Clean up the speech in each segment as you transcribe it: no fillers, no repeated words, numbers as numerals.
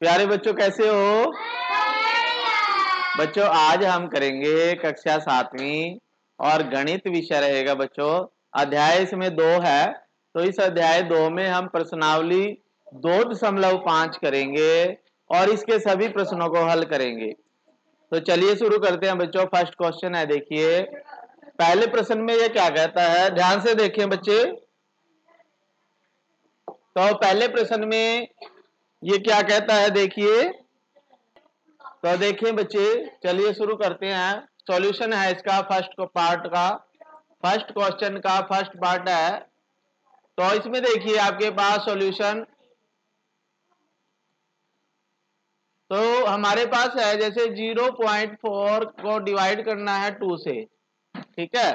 प्यारे बच्चों कैसे हो बच्चों? आज हम करेंगे कक्षा 7वीं और गणित विषय रहेगा बच्चों। अध्याय इसमें 2 है, तो इस अध्याय 2 में हम प्रश्नावली 2.5 करेंगे और इसके सभी प्रश्नों को हल करेंगे। तो चलिए शुरू करते हैं बच्चों। फर्स्ट क्वेश्चन है, देखिए पहले प्रश्न में ये क्या कहता है, ध्यान से देखिए बच्चे। तो पहले प्रश्न में ये क्या कहता है, देखिए। तो देखिए बच्चे, चलिए शुरू करते हैं। सॉल्यूशन है इसका फर्स्ट पार्ट का, फर्स्ट क्वेश्चन का फर्स्ट पार्ट है। तो इसमें देखिए आपके पास सॉल्यूशन, तो हमारे पास है जैसे 0.4 को डिवाइड करना है 2 से, ठीक है।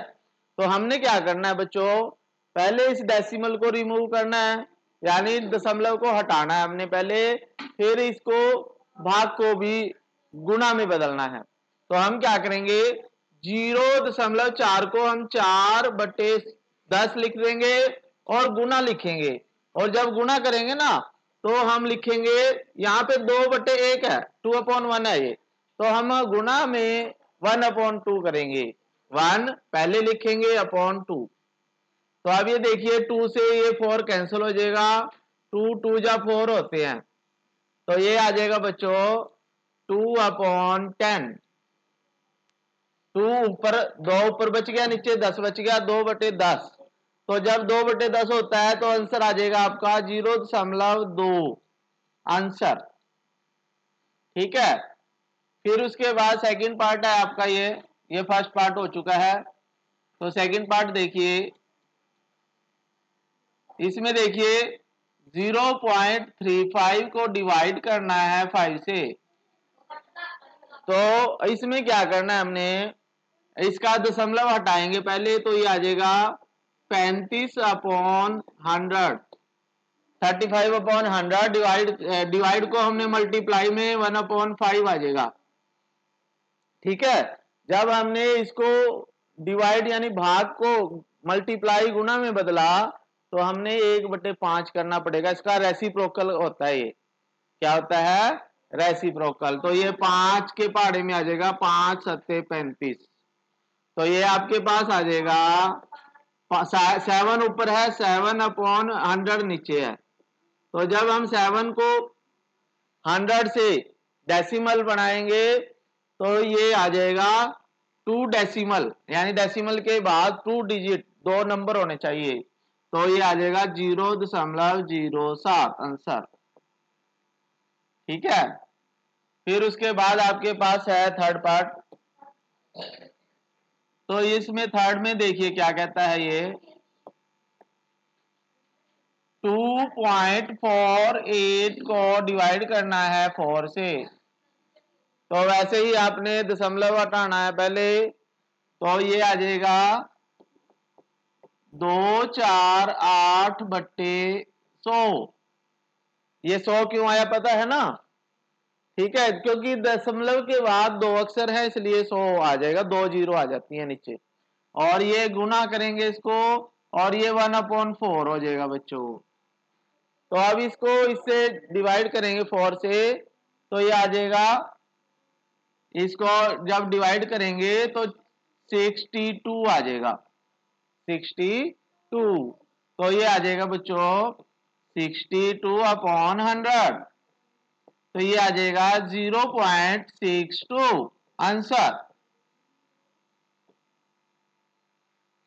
तो हमने क्या करना है बच्चों, पहले इस डेसिमल को रिमूव करना है, यानी दशमलव को हटाना है हमने पहले, फिर इसको भाग को भी गुणा में बदलना है। तो हम क्या करेंगे, 0.4 को हम 4/10 लिख देंगे और गुना लिखेंगे। और जब गुना करेंगे ना तो हम लिखेंगे, यहाँ पे 2/1 है, 2/1 है ये, तो हम गुना में 1/2 करेंगे। 1 पहले लिखेंगे अपॉन 2। तो अब ये देखिए 2 से ये 4 कैंसिल हो जाएगा, 2 जा 4 होते हैं, तो ये आ जाएगा बच्चों 2/10। 2 ऊपर, 2 ऊपर बच गया, नीचे 10 बच गया, 2/10। तो जब 2/10 होता है तो आंसर आ जाएगा आपका 0.2 आंसर, ठीक है। फिर उसके बाद सेकंड पार्ट है आपका, ये फर्स्ट पार्ट हो चुका है। तो सेकंड पार्ट देखिए, इसमें देखिए 0.35 को डिवाइड करना है 5 से। तो इसमें क्या करना है हमने, इसका दशमलव हटाएंगे पहले, तो ये आ जाएगा 35/100, 35/100 डिवाइड को हमने मल्टीप्लाई में 1/5 आ जाएगा, ठीक है। जब हमने इसको डिवाइड यानी भाग को मल्टीप्लाई गुना में बदला, तो हमने 1/5 करना पड़ेगा। इसका रेसिप्रोकल होता है, ये क्या होता है, रेसिप्रोकल। तो ये 5 के पहाड़े में आ जाएगा, 5 सत्ते 35। तो ये आपके पास आ जाएगा 7 ऊपर है, 7/100 नीचे है। तो जब हम 7 को 100 से डेसिमल बनाएंगे तो ये आ जाएगा 2 डेसिमल, यानी डेसिमल के बाद 2 डिजिट, 2 नंबर होने चाहिए। तो ये आ जाएगा 0.07 आंसर, ठीक है। फिर उसके बाद आपके पास है थर्ड पार्ट। तो इसमें थर्ड में देखिए क्या कहता है, ये 2.48 को डिवाइड करना है 4 से। तो वैसे ही आपने दशमलव हटाना है पहले, तो ये आ जाएगा 248/100। ये 100 क्यों आया पता है ना, ठीक है, क्योंकि दशमलव के बाद 2 अक्षर है, इसलिए 100 आ जाएगा, 2 जीरो आ जाती है नीचे। और ये गुना करेंगे इसको, और ये 1/4 हो जाएगा बच्चों। तो अब इसको इससे डिवाइड करेंगे 4 से, तो ये आ जाएगा, इसको जब डिवाइड करेंगे तो 62 आ जाएगा, 62। तो ये आ जाएगा बच्चों 62/100। तो ये आ जाएगा 0.62 आंसर।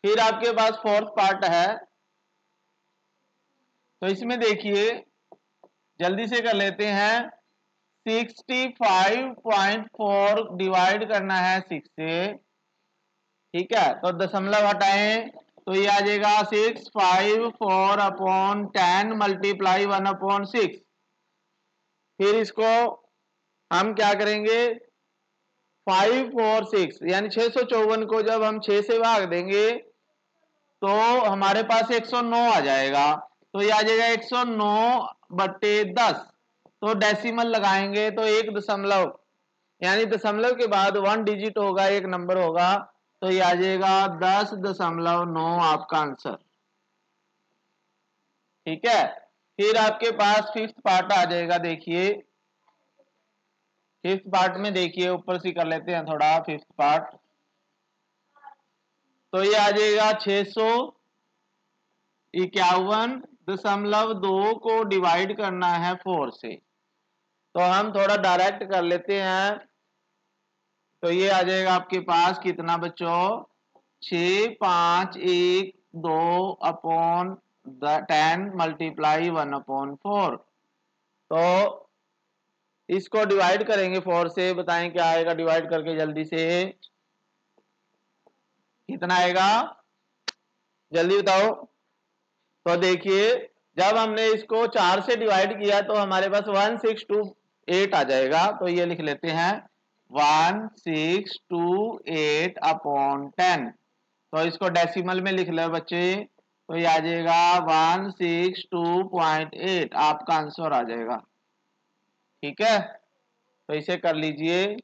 फिर आपके पास फोर्थ पार्ट है। तो इसमें देखिए जल्दी से कर लेते हैं, 65.4 डिवाइड करना है 6 से, ठीक है। तो दशमलव हटाएं, तो ये आ जाएगा 654/10 मल्टीप्लाई 1/6। फिर इसको हम क्या करेंगे, 546 यानी 654 को जब हम 6 से भाग देंगे तो हमारे पास 109 आ जाएगा। तो ये आ जाएगा 109/10। तो डेसिमल लगाएंगे तो एक दशमलव, यानी दशमलव के बाद 1 डिजिट होगा, एक नंबर होगा, तो ये आ जाएगा 10.9 आपका आंसर, ठीक है। फिर आपके पास फिफ्थ पार्ट आ जाएगा, देखिए फिफ्थ पार्ट में देखिए, ऊपर से कर लेते हैं थोड़ा फिफ्थ पार्ट। तो ये आ जाएगा 651.2 को डिवाइड करना है 4 से। तो हम थोड़ा डायरेक्ट कर लेते हैं। तो ये आ जाएगा आपके पास कितना बच्चों, 6,5,1,2 अपॉन 10 मल्टीप्लाई 1/4। तो इसको डिवाइड करेंगे 4 से, बताएं क्या आएगा डिवाइड करके जल्दी से, कितना आएगा जल्दी बताओ। तो देखिए, जब हमने इसको 4 से डिवाइड किया तो हमारे पास 1628 आ जाएगा। तो ये लिख लेते हैं 1628 अपॉन 10। तो इसको डेसिमल में लिख लो बच्चे, तो ये आ जाएगा 162.8, आपका आंसर आ जाएगा। ठीक है, तो इसे कर लीजिए।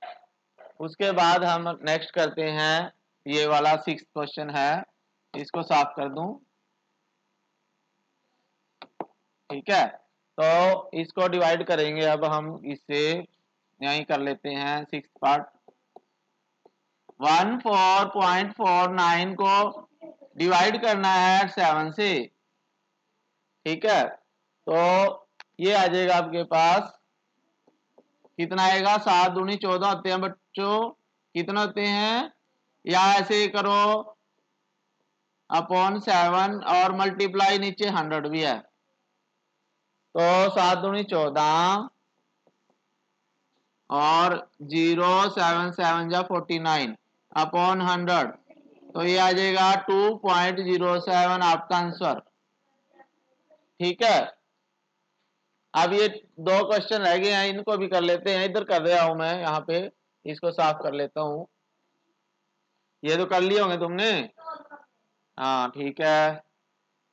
उसके बाद हम नेक्स्ट करते हैं, ये वाला 6th क्वेश्चन है, इसको साफ कर दूं। ठीक है, तो इसको डिवाइड करेंगे अब हम इससे, यहीं कर लेते हैं 6th पार्ट। 14.49 को डिवाइड करना है 7 से। ठीक है, तो ये आ जाएगा आपके पास, कितना आएगा, 7 दूनी 14 होते हैं बच्चों, कितने होते हैं, या ऐसे करो अपॉन 7 और मल्टीप्लाई नीचे 100 भी है। तो 7 दूनी 14 और 0 7 7 जा 49 अपॉन 100, तो ये आ जाएगा 2.07 आपका आंसर। ठीक है, अब ये 2 क्वेश्चन रह गए हैं, इनको भी कर लेते हैं। इधर कर रहा हूं मैं, यहाँ पे इसको साफ कर लेता हूं। ये तो कर लिए होंगे तुमने, हाँ ठीक है,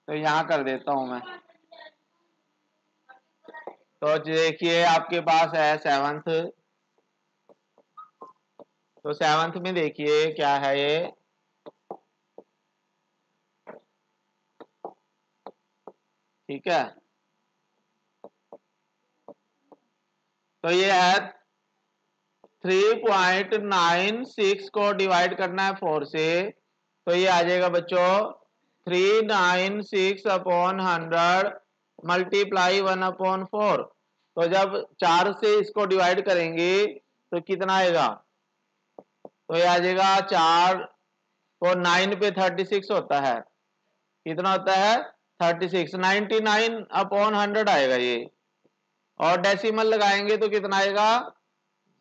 तो यहाँ कर देता हूं मैं। तो देखिए आपके पास है 7th। तो 7th में देखिए क्या है ये, ठीक है, तो ये है 3.96 को डिवाइड करना है 4 से। तो ये आ जाएगा बच्चों 396 अपॉन 100 मल्टीप्लाई 1/4। तो जब 4 से इसको डिवाइड करेंगे तो कितना आएगा, तो ये आ जाएगा 4 को 9 पे 36 होता है, कितना होता है 36, 99 अपॉन 100 आएगा ये, और डेसिमल लगाएंगे तो कितना आएगा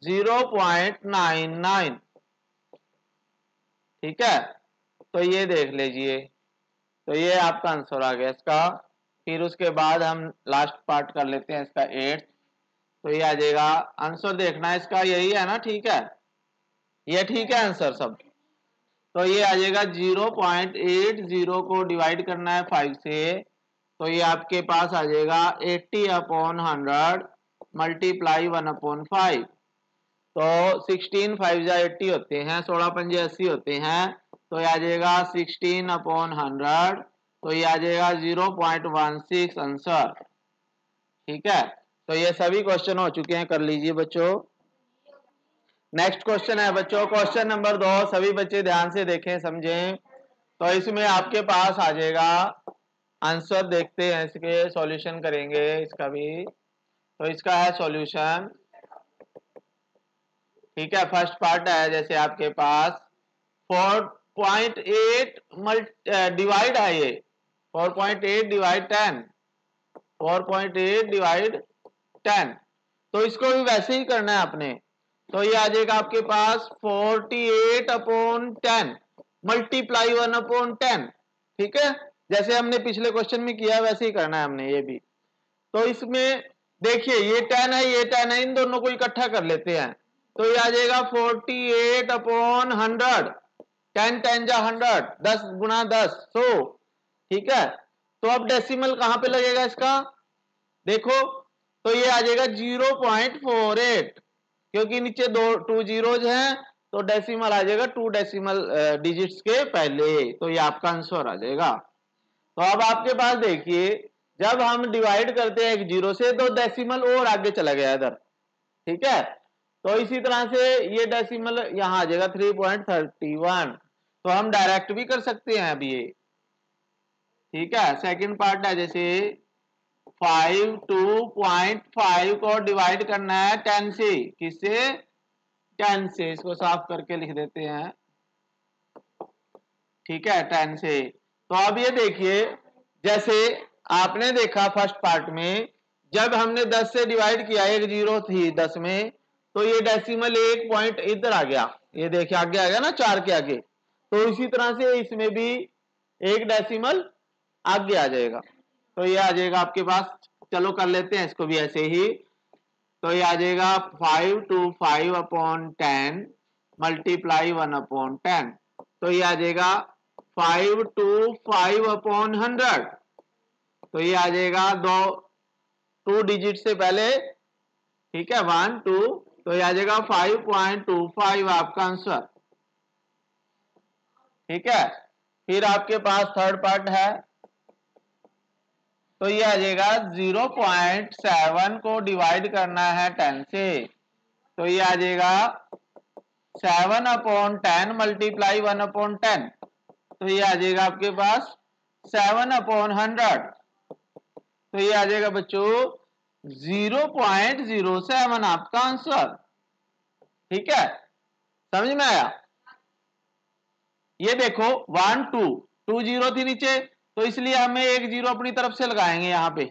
0.99। ठीक है, तो ये देख लीजिए, तो ये आपका आंसर आ गया इसका। फिर उसके बाद हम लास्ट पार्ट कर लेते हैं इसका 8th। तो ये आ जाएगा, आंसर देखना है इसका, यही है ना, ठीक है, ये ठीक है आंसर सब। तो ये आ जाएगा 0.80 को डिवाइड करना है 5 से। तो ये आपके पास आ जाएगा 80 अपॉन 100 मल्टीप्लाई 1/5। तो 16 5 जा 80 होते हैं, 16 पंजे 80 होते हैं। तो ये आ जाएगा 16 अपॉन 100, तो ये आ जाएगा 0.16 आंसर। ठीक है, तो ये सभी क्वेश्चन हो चुके हैं, कर लीजिए बच्चों। नेक्स्ट क्वेश्चन है बच्चों, क्वेश्चन नंबर 2, सभी बच्चे ध्यान से देखें समझें। तो इसमें आपके पास आ जाएगा आंसर, देखते हैं इसके सॉल्यूशन करेंगे इसका भी। तो इसका है सॉल्यूशन, ठीक है, फर्स्ट पार्ट है, जैसे आपके पास 4.8 डिवाइड है ये, 4.8 डिवाइड 10, 4.8 डिवाइड 10। तो इसको भी वैसे ही करना है आपने। तो ये आ जाएगा आपके पास 48 अपॉन 10 मल्टीप्लाई 1/10। ठीक है, जैसे हमने पिछले क्वेश्चन में किया वैसे ही करना है हमने ये भी। तो इसमें देखिए ये 10 है, ये 10 है, इन दोनों को इकट्ठा कर लेते हैं। तो ये आ जाएगा 48 अपॉन 100, 10 10 जा 100, 10 गुना 10 100। ठीक है, तो अब डेसिमल कहां पे लगेगा इसका, देखो, तो ये आ जाएगा 0.48, क्योंकि नीचे 2 जीरोज हैं, तो डेसिमल आ जाएगा 2 डेसिमल डिजिट्स के पहले। तो ये आपका आंसर आ जाएगा। तो अब आपके पास देखिए, जब हम डिवाइड करते हैं एक जीरो से तो डेसिमल और आगे चला गया इधर। ठीक है, तो इसी तरह से ये डेसिमल यहां आ जाएगा 3.31। तो हम डायरेक्ट भी कर सकते हैं अभी ये, ठीक है। सेकंड पार्ट है जैसे 5 को डिवाइड करना है 10 से, किससे? 10 से। इसको साफ करके लिख देते हैं, ठीक है, 10 से। तो अब ये देखिए, जैसे आपने देखा फर्स्ट पार्ट में जब हमने 10 से डिवाइड किया, एक जीरो थी 10 में, तो ये डेसिमल एक पॉइंट इधर आ गया, ये देखिए आगे आ गया ना 4 के आगे। तो इसी तरह से इसमें भी एक डेसिमल आगे आ जाएगा। तो ये आ जाएगा आपके पास, चलो कर लेते हैं इसको भी ऐसे ही। तो ये आ जाएगा 5 to 5/10 मल्टीप्लाई 1/10। तो ये आ जाएगा 5 to 5/100। तो ये आ जाएगा टू डिजिट से पहले, ठीक है, 1 2। तो ये आ जाएगा 5.25 आपका आंसर, ठीक है। फिर आपके पास थर्ड पार्ट है, तो ये आ जाएगा 0.7 को डिवाइड करना है 10 से। तो ये आ जाएगा 7/10 मल्टीप्लाई 1/10। तो ये आ जाएगा आपके पास 7/100। तो ये आ जाएगा बच्चों 0.07 आपका आंसर, ठीक है। समझ में आया? ये देखो 1 2 2 जीरो थी नीचे, तो इसलिए हमें एक जीरो अपनी तरफ से लगाएंगे यहाँ पे,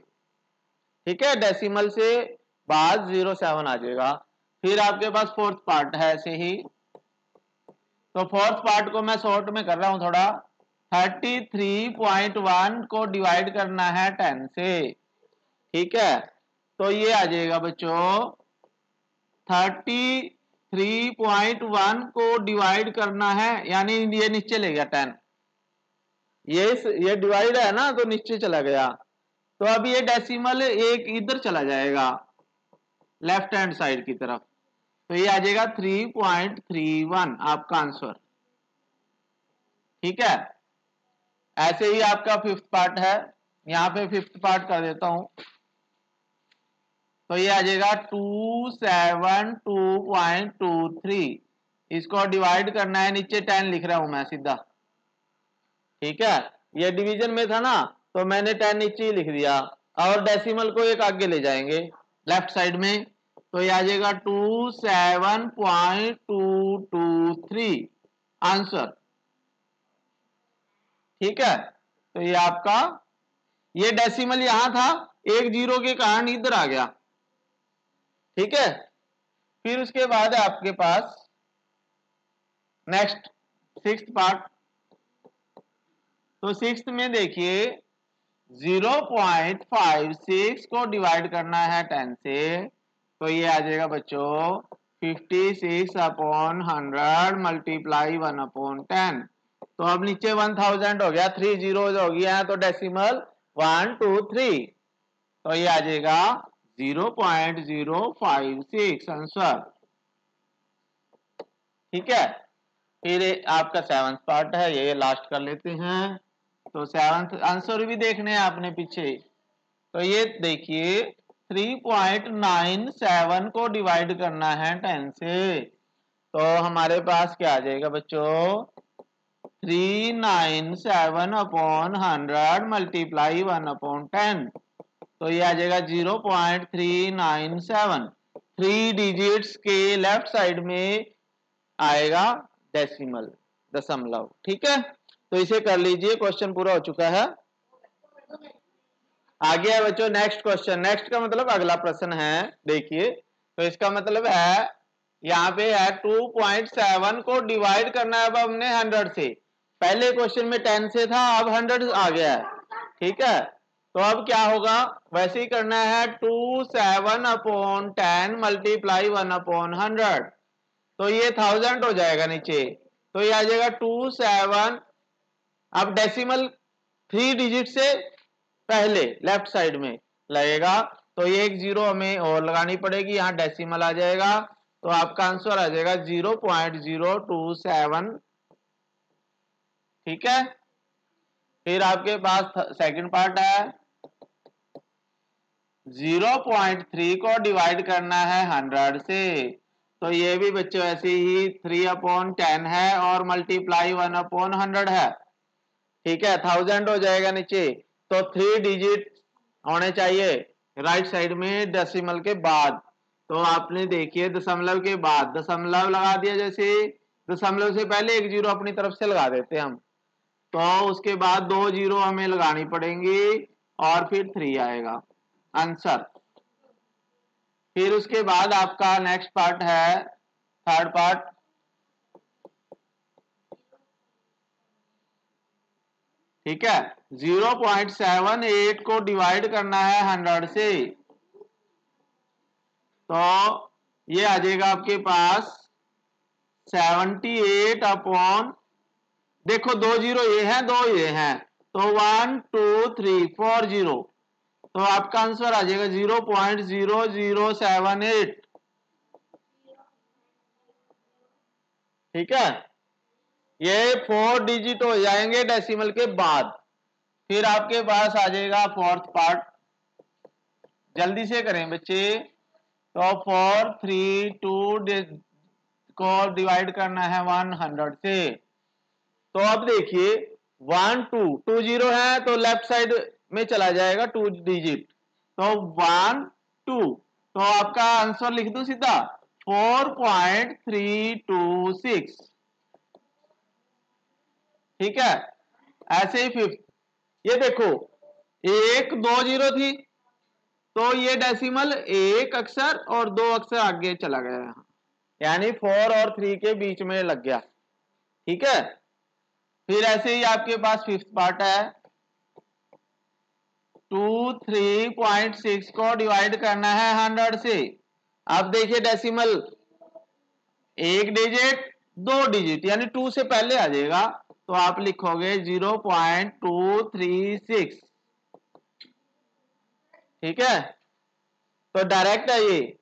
ठीक है। डेसिमल से बाद 0.7 आ जाएगा। फिर आपके पास फोर्थ पार्ट है ऐसे ही। तो फोर्थ पार्ट को मैं शॉर्ट में कर रहा हूं थोड़ा। 33.1 को डिवाइड करना है 10 से, ठीक है। तो ये आ जाएगा बच्चों 33.1 को डिवाइड करना है, यानी ये नीचे ले गया 10, ये डिवाइड है ना, तो नीचे चला गया। तो अब ये डेसिमल एक इधर चला जाएगा लेफ्ट हैंड साइड की तरफ। तो ये आ जाएगा 3.31 आपका आंसर, ठीक है। ऐसे ही आपका फिफ्थ पार्ट है, यहां पे फिफ्थ पार्ट कर देता हूं। तो ये आ जाएगा 272.23। इसको डिवाइड करना है, नीचे 10 लिख रहा हूं मैं सीधा, ठीक है। ये डिवीजन में था ना, तो मैंने 10 नीचे ही लिख दिया, और डेसिमल को एक आगे ले जाएंगे लेफ्ट साइड में। तो ये आ जाएगा 27.223 आंसर, ठीक है। तो ये आपका, ये डेसिमल यहां था, एक जीरो के कारण इधर आ गया, ठीक है। फिर उसके बाद है आपके पास नेक्स्ट सिक्स्थ पार्ट। तो सिक्स्थ में देखिए 0.56 को डिवाइड करना है 10 से। तो ये आ जाएगा बच्चों 56/100 मल्टीप्लाई 1/10। तो अब नीचे 1000 हो गया, 3 जीरोज हो गया, तो डेसिमल 1 2 3। तो ये आ जाएगा 0.056 आंसर, ठीक है। फिर आपका सेवंथ पार्ट है, ये लास्ट कर लेते हैं। तो सेवंथ आंसर भी देखने हैं आपने पीछे। तो ये देखिए 3.97 को डिवाइड करना है 10 से। तो हमारे पास क्या आ जाएगा बच्चों 397/100 मल्टीप्लाई 1/10। तो ये आ जाएगा 0.397। 3 डिजिट्स के लेफ्ट साइड में आएगा डेसिमल, दशमलव, ठीक है। तो इसे कर लीजिए, क्वेश्चन पूरा हो चुका है। आगे है बच्चों नेक्स्ट क्वेश्चन। नेक्स्ट का मतलब अगला प्रश्न है, देखिए। तो इसका मतलब है यहाँ पे है 2.7 को डिवाइड करना है अब हमने 100 से। पहले क्वेश्चन में 10 से था, अब 100 आ गया है, ठीक है। तो अब क्या होगा, वैसे ही करना है 27/10 मल्टीप्लाई 1/100। तो ये 1000 हो जाएगा नीचे। तो ये आ जाएगा 27। अब डेसिमल 3 डिजिट से पहले लेफ्ट साइड में लगेगा, तो ये एक जीरो हमें और लगानी पड़ेगी, यहां डेसिमल आ जाएगा। तो आपका आंसर आ जाएगा 0.027, ठीक है। फिर आपके पास सेकंड पार्ट है 0.3 को डिवाइड करना है 100 से। तो ये भी बच्चों ऐसे ही 3/10 है और मल्टीप्लाई 1/100 है। ठीक है, 1000 हो जाएगा नीचे। तो 3 डिजिट होने चाहिए राइट साइड में डेसिमल के बाद। तो आपने देखिए दशमलव के बाद दशमलव लगा दिया, जैसे दशमलव से पहले एक जीरो अपनी तरफ से लगा देते हैं हम, तो उसके बाद 2 जीरो हमें लगानी पड़ेंगी और फिर 3 आएगा आंसर। फिर उसके बाद आपका नेक्स्ट पार्ट है थर्ड पार्ट। ठीक है, 0.78 को डिवाइड करना है 100 से, तो ये आ जाएगा आपके पास 78 अपॉन, देखो 2 जीरो ये हैं 2 ये हैं, तो 1 2 3 4 जीरो, तो आपका आंसर आ जाएगा 0.0078। ठीक है, ये 4 डिजिट हो जाएंगे डेसिमल के बाद। फिर आपके पास आ जाएगा फोर्थ पार्ट, जल्दी से करें बच्चे। तो 4 3 2 को डिवाइड करना है 100 से, तो अब देखिए 1 2 2 जीरो है तो लेफ्ट साइड में चला जाएगा 2 डिजिट, तो 1 2, तो आपका आंसर लिख दो सीधा 4.326। ठीक है, ऐसे ही फिफ्थ, ये देखो 1 2 जीरो थी, तो ये डेसिमल एक अक्षर और 2 अक्षर आगे चला गया यहाँ, यानी 4 और 3 के बीच में लग गया। ठीक है, फिर ऐसे ही आपके पास फिफ्थ पार्ट है, 23.6 को डिवाइड करना है 100 से। अब देखिए डेसिमल एक डिजिट 2 डिजिट यानी 2 से पहले आ जाएगा, तो आप लिखोगे 0.236। ठीक है, तो डायरेक्ट है ये,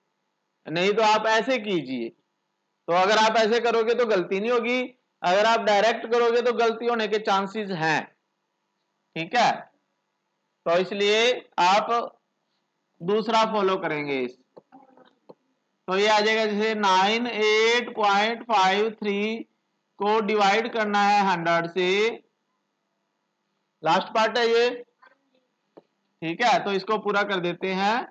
नहीं तो आप ऐसे कीजिए, तो अगर आप ऐसे करोगे तो गलती नहीं होगी, अगर आप डायरेक्ट करोगे तो गलती होने के चांसेस हैं। ठीक है, तो इसलिए आप दूसरा फॉलो करेंगे इस, तो ये आ जाएगा जैसे 98.53 को डिवाइड करना है 100 से, लास्ट पार्ट है ये। ठीक है, तो इसको पूरा कर देते हैं,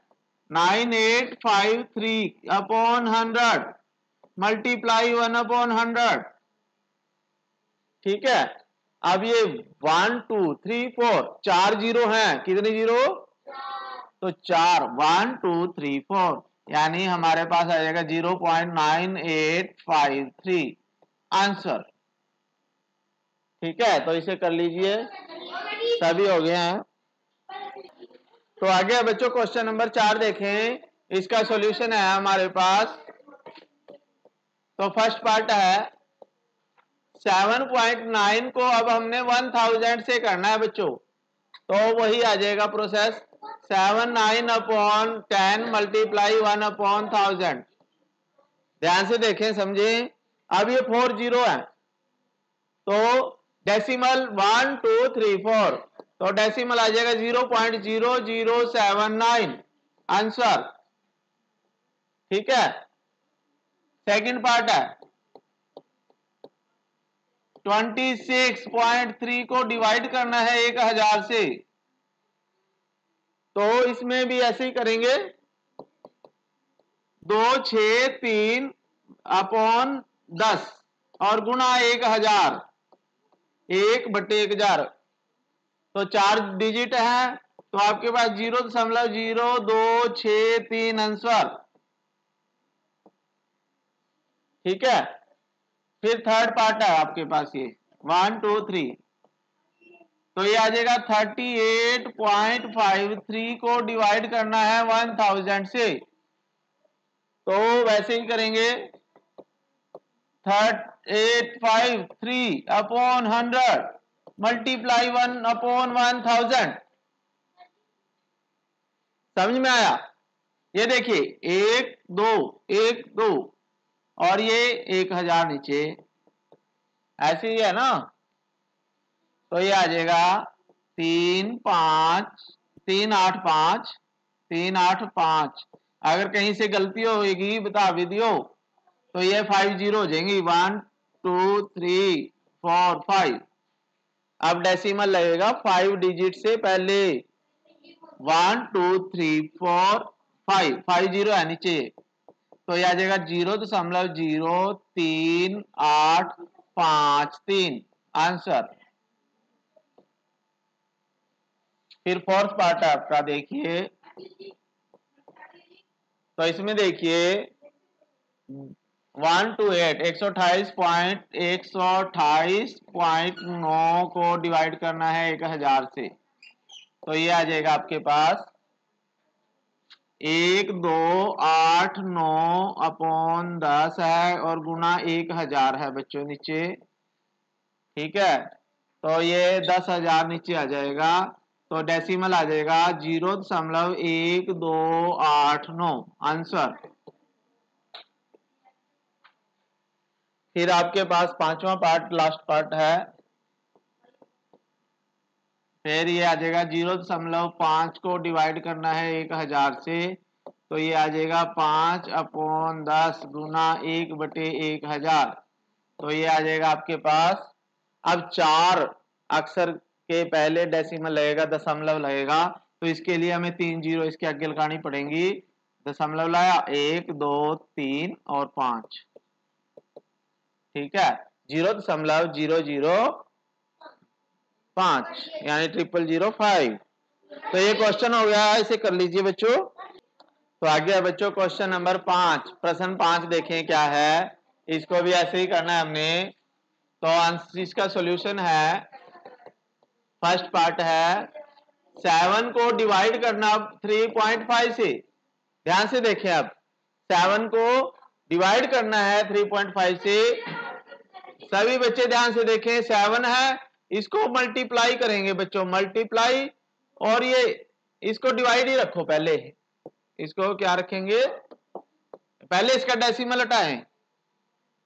9853 अपॉन 100 मल्टीप्लाई 1/100। ठीक है, अब ये 1 2 3 4 4 जीरो हैं, कितने जीरो, तो 4 1 2 3 4, यानी हमारे पास आ जाएगा 0.9853 आंसर। ठीक है, तो इसे कर लीजिए, सभी हो गए हैं। तो आगे बच्चों क्वेश्चन नंबर 4 देखें, इसका सॉल्यूशन है हमारे पास। तो फर्स्ट पार्ट है 7.9 को अब हमने 1000 से करना है बच्चों, तो वही आ जाएगा प्रोसेस 79/10 मल्टीप्लाई 1/1000। ध्यान से देखें समझें, अब ये 4 जीरो है, तो डेसिमल 1 2 3 4, तो डेसिमल आ जाएगा 0.0079 आंसर। ठीक है, सेकंड पार्ट है 26.3 को डिवाइड करना है 1000 से, तो इसमें भी ऐसे ही करेंगे 263/10 और गुणा 1000 1/1000, तो 4 डिजिट है, तो आपके पास 0.0263 आंसर। ठीक है, फिर थर्ड पार्ट है आपके पास ये 1 2 3, तो ये आ जाएगा 38.53 को डिवाइड करना है 1000 से, तो वैसे ही करेंगे 853 अपॉन 100 मल्टीप्लाई 1/1000। समझ में आया, ये देखिए 1 2 1 2 और ये 1000 नीचे, ऐसे ही है ना, तो ये आ जाएगा 3 5 3 8 5 3 8 5। अगर कहीं से गलती होगी बता भी दियो, तो ये 5 जीरो हो जाएंगी, 1 2 3 4 5। अब डेसिमल लगेगा 5 डिजिट से पहले, 1 2 3 4 5, 5 जीरो है नीचे, तो ये आ जाएगा 0.03853 आंसर। फिर फोर्थ पार्ट आपका देखिए, तो इसमें देखिए 1 to 8, 128.9 को डिवाइड करना है 1000 से, तो ये आ जाएगा आपके पास 1289/10 है और गुना 1000 है बच्चों नीचे। ठीक है, तो ये 10,000 नीचे आ जाएगा, तो डेसिमल आ जाएगा 0.1289 आंसर। फिर आपके पास पांचवा पार्ट, लास्ट पार्ट है, फिर ये आ जाएगा 0.5 को डिवाइड करना है 1000 से, तो ये आ जाएगा 5/10 गुना 1/1000, तो ये आ जाएगा आपके पास। अब 4 अक्षर के पहले डेसिमल लगेगा, दशमलव लगेगा, तो इसके लिए हमें 3 जीरो इसके आगे लगानी पड़ेंगी। दशमलव लाया 1 2 3 और 5। ठीक है, 0.005 यानी 0.005। तो ये क्वेश्चन हो गया, इसे कर लीजिए बच्चों। तो आगे है बच्चों क्वेश्चन नंबर 5, प्रश्न 5 देखें क्या है। इसको भी ऐसे ही करना है हमने। तो आंसर इसका सॉल्यूशन है, फर्स्ट पार्ट है 7 को डिवाइड करना 3.5 से। ध्यान से देखें, अब 7 को डिवाइड करना है 3.5 से। सभी बच्चे ध्यान से देखें, 7 है, इसको मल्टीप्लाई करेंगे बच्चों, मल्टीप्लाई, और ये इसको डिवाइड ही रखो पहले। इसको क्या रखेंगे, पहले इसका डेसिमल हटाएं,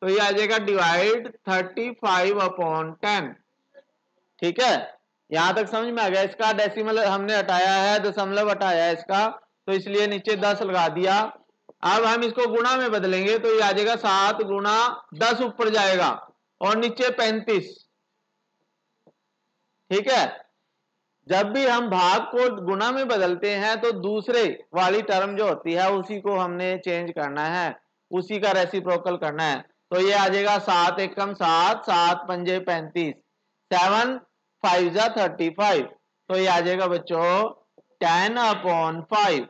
तो ये आ जाएगा डिवाइड 35/10। ठीक है, यहां तक समझ में आ गया। इसका डेसिमल हमने हटाया है, दशमलव हटाया है इसका, तो इसलिए नीचे 10 लगा दिया। अब हम इसको गुणा में बदलेंगे, तो ये आ जाएगा 7 गुणा 10 ऊपर जाएगा और नीचे 35। ठीक है, जब भी हम भाग को गुणा में बदलते हैं तो दूसरे वाली टर्म जो होती है उसी को हमने चेंज करना है, उसी का रेसिप्रोकल करना है। तो ये आ जाएगा 7 एकम 7, 7 पंजे 35, 7 5 जा 35, तो ये आ जाएगा बच्चों 10/5।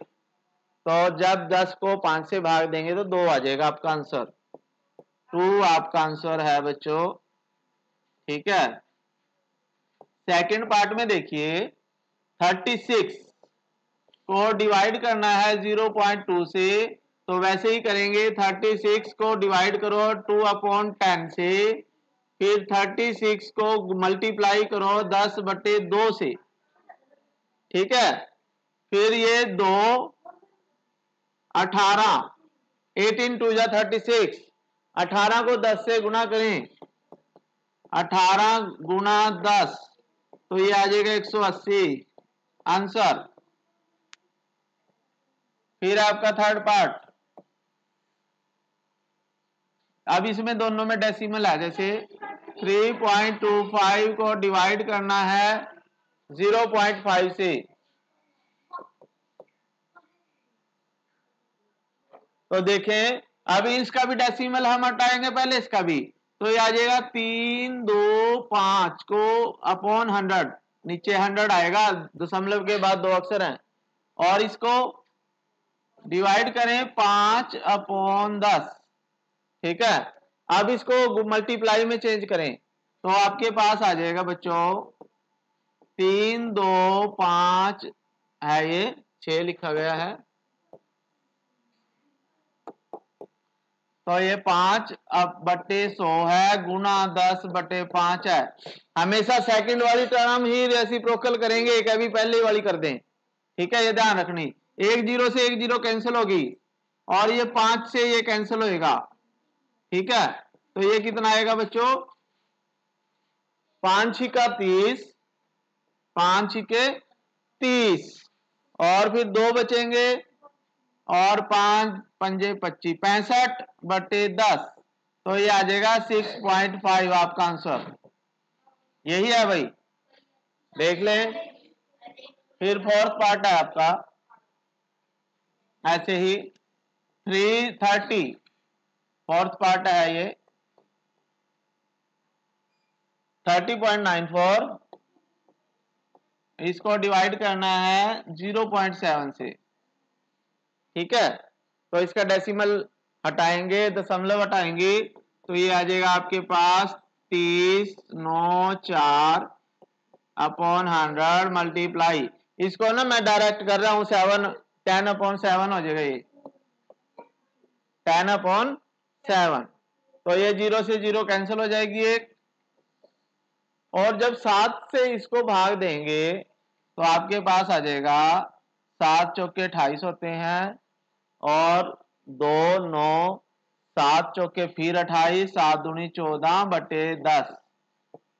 तो जब 10 को 5 से भाग देंगे तो 2 आ जाएगा आपका आंसर, 2 आपका आंसर है बच्चों। ठीक है, सेकंड पार्ट में देखिए 36 को डिवाइड करना है 0.2 से, तो वैसे ही करेंगे। 36 को डिवाइड करो 2/10 से, फिर 36 को मल्टीप्लाई करो 10/2 से। ठीक है, फिर ये 2 18, 18 2 जा 36, 18 को 10 से गुना करें, 18 गुना 10, तो ये आ जाएगा 180 आंसर। फिर आपका थर्ड पार्ट, अब इसमें दोनों में डेसिमल है, जैसे 3.25 को डिवाइड करना है 0.5 से, तो देखें अब इसका भी डेसिमल हम हटाएंगे पहले इसका भी, तो ये आ जाएगा 325 को अपॉन 100, नीचे 100 आएगा, दशमलव के बाद 2 अक्षर हैं, और इसको डिवाइड करें 5/10। ठीक है, अब इसको मल्टीप्लाई में चेंज करें, तो आपके पास आ जाएगा बच्चों 3 2 5 है, ये 6 लिखा गया है, तो ये 5/100 है, गुना 10/5 है। हमेशा सेकंड वाली टर्म ही रेसिप्रोकल करेंगे, एक अभी पहले वाली कर दें। ठीक है, ये ध्यान रखनी, 1 जीरो से 1 जीरो कैंसिल होगी और ये 5 से ये कैंसिल होएगा। ठीक है, तो ये कितना आएगा बच्चों, 5 छिका 30, 5 छिके 30, और फिर 2 बचेंगे, और 5 पंजे 25, 65/10, तो ये आ जाएगा 6.5 आपका आंसर। यही है भाई, देख लें। फिर फोर्थ पार्ट है आपका ऐसे ही 330, फोर्थ पार्ट है ये 30.94, इसको डिवाइड करना है 0.7 से। ठीक है, तो इसका डेसिमल हटाएंगे, दशमलव हटाएंगे, तो ये आ जाएगा आपके पास 30/9/4 मल्टीप्लाई, इसको ना मैं डायरेक्ट कर रहा हूं 10/7 हो जाएगा, ये 10/7, तो ये 0 से 0 कैंसिल हो जाएगी एक, और जब 7 से इसको भाग देंगे तो आपके पास आ जाएगा 7 चौके 28 होते हैं, और 2 9, 7 चौके फिर 28, 7 दूनी 14/10,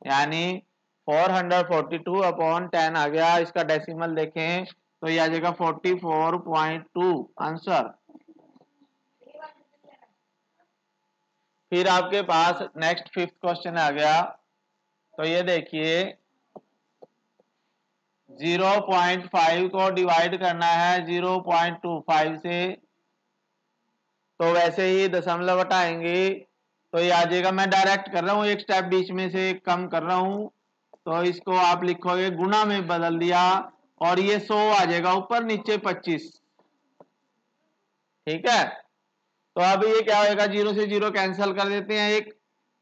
यानी 442/10 आ गया। इसका डेसिमल देखें तो ये आ जाएगा 44.2 आंसर। फिर आपके पास नेक्स्ट फिफ्थ क्वेश्चन आ गया, तो ये देखिए 0.5 को डिवाइड करना है 0.25 से, तो वैसे ही दशमलव हटाएंगे तो ये आ जाएगा, मैं डायरेक्ट कर रहा हूँ, एक स्टेप बीच में से कम कर रहा हूँ, तो इसको आप लिखोगे गुना में बदल दिया, और ये 100 आ जाएगा ऊपर, नीचे 25। ठीक है, तो अब ये क्या होगा, 0 से 0 कैंसिल कर देते हैं एक,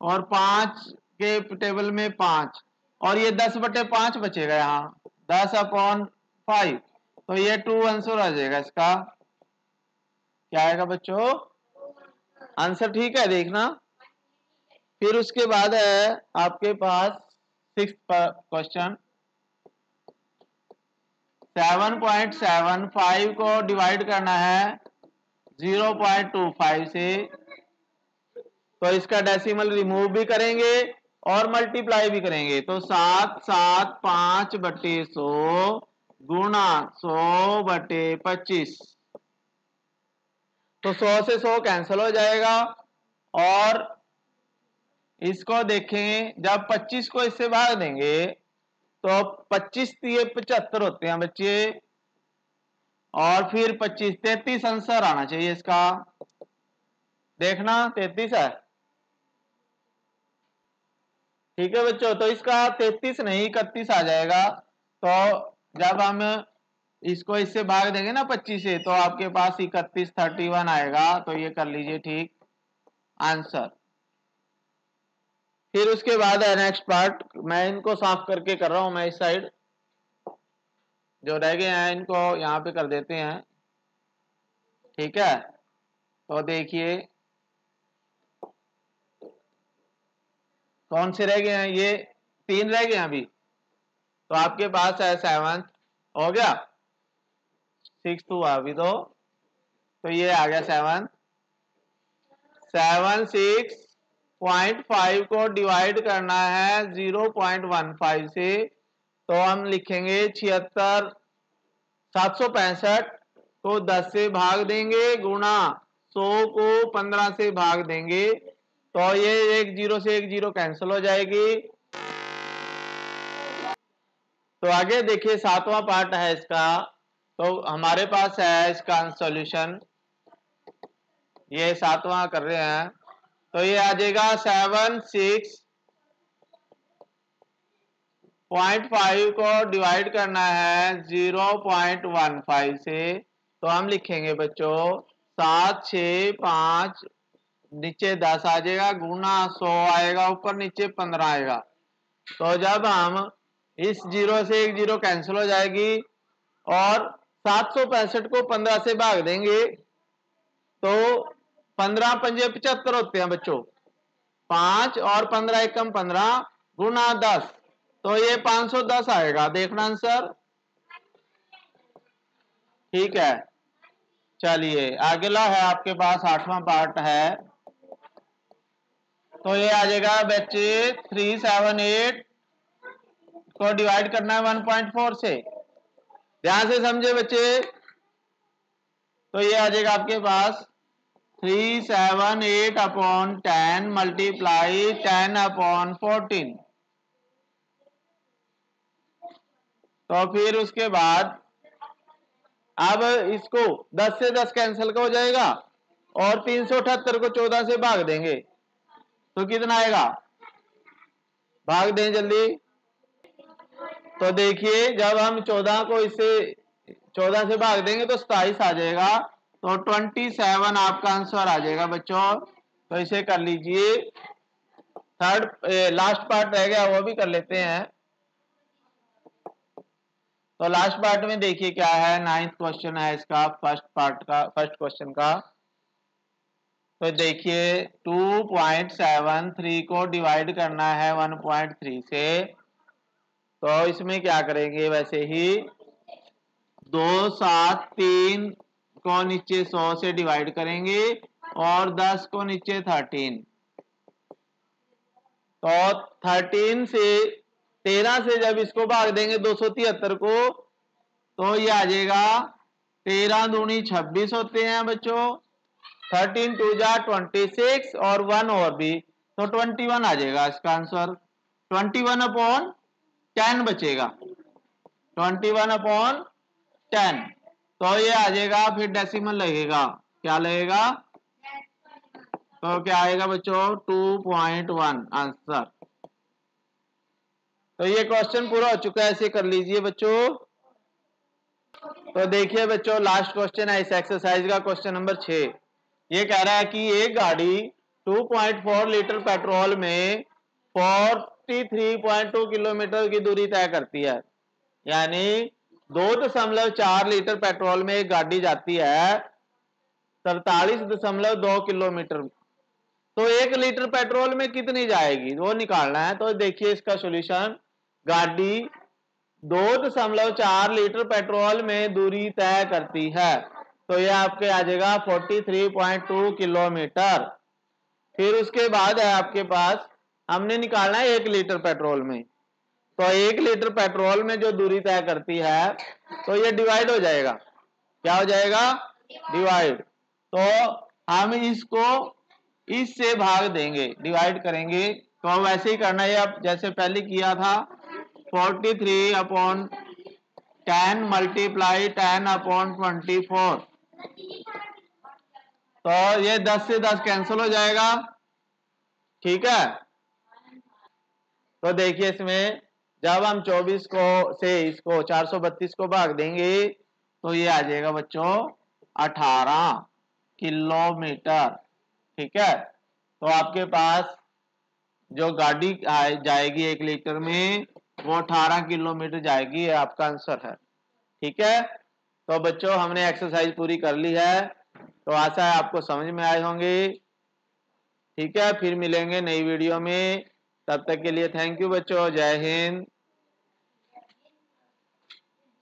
और 5 के टेबल में 5, और ये 10/5 बचेगा, यहाँ 10/5, तो ये 2 आंसर आ जाएगा इसका। क्या आएगा बच्चों, आंसर? ठीक है, देखना। फिर उसके बाद है आपके पास सिक्स्थ क्वेश्चन, 7.75 को डिवाइड करना है 0.25 से, तो इसका डेसिमल रिमूव भी करेंगे और मल्टीप्लाई भी करेंगे, तो 7/5 गुणा 100/25, तो 100 से 100 कैंसिल हो जाएगा, और इसको देखें जब 25 को इससे भाग देंगे तो 25 ये 75 होते हैं बच्चे, और फिर 25 33 आंसर आना चाहिए इसका, देखना 33 है। ठीक है बच्चों, तो इसका 33 नहीं 31 आ जाएगा, तो जब हम इसको इससे भाग देंगे ना 25 से, तो आपके पास 31 आएगा, तो ये कर लीजिए ठीक आंसर। फिर उसके बाद है नेक्स्ट पार्ट, मैं इनको साफ करके कर रहा हूं, मैं इस साइड जो रह गए हैं इनको यहां पे कर देते हैं। ठीक है, तो देखिए कौन से रह गए हैं, ये 3 रह गए हैं अभी, तो आपके पास है 7 हो गया, 6 हुआ अभी, तो ये आ गया 7 6.5 को डिवाइड करना है 0.15 से, तो हम लिखेंगे 76 765 को 10 से भाग देंगे, गुणा 100 को 15 से भाग देंगे, तो ये एक 0 से एक 0 कैंसिल हो जाएगी। तो आगे देखिए 7वां पार्ट है इसका, तो हमारे पास है इसका सॉल्यूशन, ये 7वां कर रहे हैं, तो ये आ जाएगा 76.5 को डिवाइड करना है 0.15 से, तो हम लिखेंगे बच्चों 7 6 5, नीचे 10 आ जाएगा, गुना 100 आएगा, ऊपर नीचे 15 आएगा, तो जब हम इस 0 से एक 0 कैंसिल हो जाएगी, और 765 को 15 से भाग देंगे, तो 15 पंजे 75 होते हैं बच्चों, 5 और 15 एकम 15 गुना 10, तो ये 510 आएगा, देखना आंसर। ठीक है, चलिए अगला है आपके पास 8वां पार्ट है, तो ये आ जाएगा बच्चे 378 को डिवाइड करना है 1.4 से, ध्यान से समझे बच्चे, तो ये आ जाएगा आपके पास 378 अपॉन 10 मल्टीप्लाई 10 अपॉन 14। तो फिर उसके बाद अब इसको 10 से 10 कैंसिल का हो जाएगा और 378 को 14 से भाग देंगे तो कितना आएगा, भाग दें जल्दी। तो देखिए जब हम 14 को इससे 14 से भाग देंगे तो 27 आ जाएगा, तो 27 आपका आंसर आ जाएगा बच्चों। तो इसे कर लीजिए। थर्ड लास्ट पार्ट रह गया वो भी कर लेते हैं। तो लास्ट पार्ट में देखिए क्या है, 9th क्वेश्चन है इसका, फर्स्ट क्वेश्चन का। तो देखिए 2.73 को डिवाइड करना है 1.3 से। तो इसमें क्या करेंगे, वैसे ही 2 7 3 को नीचे 100 से डिवाइड करेंगे और 10 को नीचे 13। तो 13 से 13 से जब इसको भाग देंगे 273 को तो ये आ जाएगा 13 दूनी 26 होते हैं बच्चों, 13 2 जा 26 और 1 और भी तो 21 आ जाएगा इसका आंसर। 21 अपॉन 10 बचेगा, 21 अपॉन 10। तो ये आ जाएगा, फिर डेसिमल लगेगा, क्या लगेगा, तो क्या आएगा बच्चों 2.1 आंसर। तो ये क्वेश्चन पूरा हो चुका है, ऐसे कर लीजिए बच्चों। तो देखिए बच्चों लास्ट क्वेश्चन है इस एक्सरसाइज का, क्वेश्चन नंबर 6। ये कह रहा है कि एक गाड़ी 2.4 लीटर पेट्रोल में 43.2 किलोमीटर की दूरी तय करती है, यानी 2.4 लीटर पेट्रोल में एक गाड़ी जाती है 43.2 किलोमीटर। तो 1 लीटर पेट्रोल में कितनी जाएगी वो निकालना है। तो देखिए इसका सॉल्यूशन, गाड़ी 2.4 लीटर पेट्रोल में दूरी तय करती है, तो यह आपके आ जाएगा 43.2 किलोमीटर। फिर उसके बाद है आपके पास, हमने निकालना है 1 लीटर पेट्रोल में, तो 1 लीटर पेट्रोल में जो दूरी तय करती है तो ये डिवाइड हो जाएगा, क्या हो जाएगा, डिवाइड। तो हम इसको इससे भाग देंगे, डिवाइड करेंगे। तो वैसे ही करना है अब जैसे पहले किया था, 43 अपॉन 10 मल्टीप्लाई 10 अपॉन 24। तो ये 10 से 10 कैंसिल हो जाएगा, ठीक है। तो देखिए इसमें जब हम 24 को से इसको 432 को भाग देंगे तो ये आ जाएगा बच्चों 18 किलोमीटर, ठीक है। तो आपके पास जो गाड़ी जाएगी 1 लीटर में वो 18 किलोमीटर जाएगी, ये आपका आंसर है, ठीक है। तो बच्चों हमने एक्सरसाइज पूरी कर ली है, तो आशा है आपको समझ में आए होंगे, ठीक है। फिर मिलेंगे नई वीडियो में, तब तक के लिए थैंक यू बच्चों, जय हिंद।